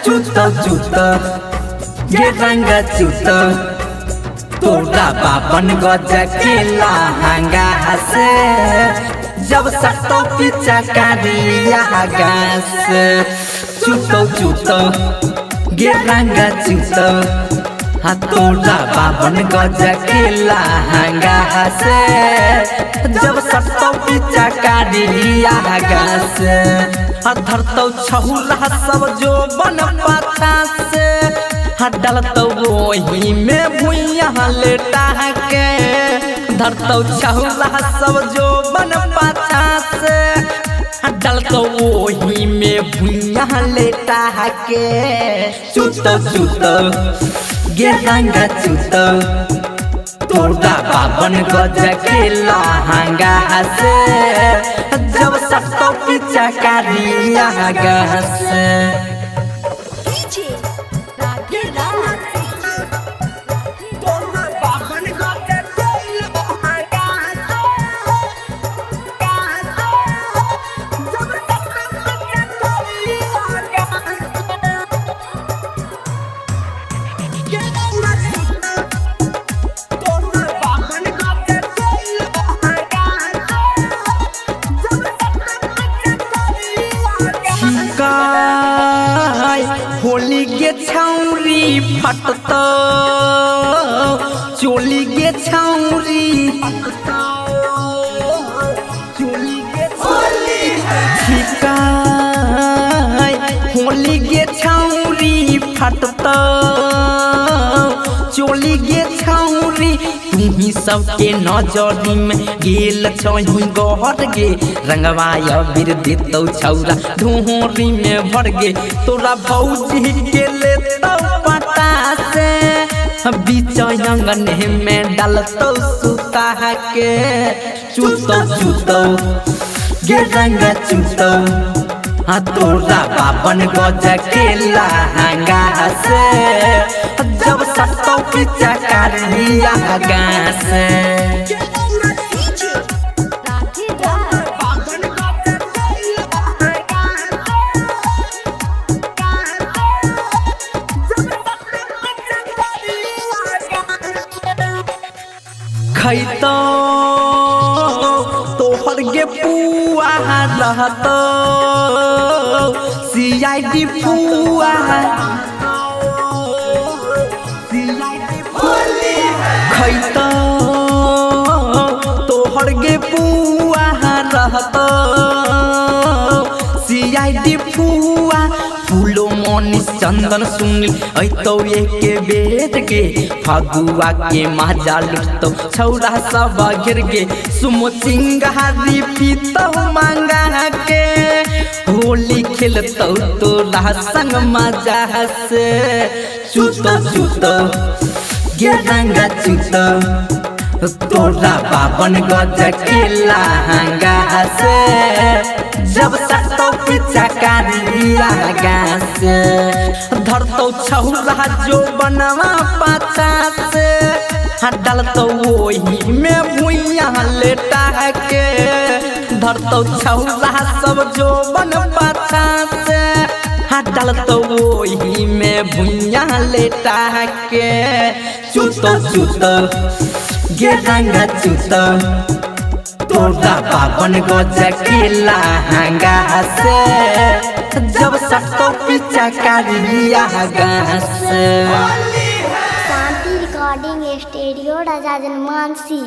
चूतो चूतो ये रंग चूतो तोड़ा बाबन गजा के लहंगा से जब सटो पीछा करिया गास चूतो चूतो ये रंग चूतो तोड़ा बाबन गजा के लहंगा से जब सटो पीछा करिया गास धरतो छहुला सब जो बन पाता से डलतो वही में भुइया लेटा के धरतो छहुला सब जो बन पाता से डलतो वही में भुइया लेटा के चूतो चूतो गे रंग चूतो तोड़ा बाबन गजा के लहंगा से जब सटो पीछा करिया गास होली के छौरी फटतो चोली के छौरी होली के छौरी फटतो चोली के छौरी तुम्ही सबके नजरी में गेल छही गहर गे रंगवाया बिर देतो छौरा ढोरी में भर गे तोरा भौजी के लेतो पटा से बीच अंगन में डालतो सुता के चूतो चूतो गे रंग चूतो तोरा बाबन गजा के लहंगा से जब सटो पीछा करिया गास खैतो तोहर गे पुआ रहतो CID पुआ खैतो तोहर गे पुआ रहतो CID पुआ फूलो मनीष चंदन सुनील ऐतो एक बेट के फगुआ के मजा लुटतो छौरा सब गिर गे सुमो चिंगारी पीतो मांगा के होली खेलतो तोरा संग मजा से चूतो चूतो गे रंग चूतो तोरा बाबन गजा के लहंगा से जब सटो पीछा करिया गास धरतो छहुला जो बनवा पाछा से डलतो वही में भुइया लेटा के धरतो छहुला सब जो बन पाछा से डलतो वही में भुइया लेटा के चूतो चूतो गे रंग चूतो तोड़ा बाबन गजा के लहंगा से जब सटो पीछा करिया गास शांति रिकॉर्डिंग स्टूडियो राजा जनमानसी।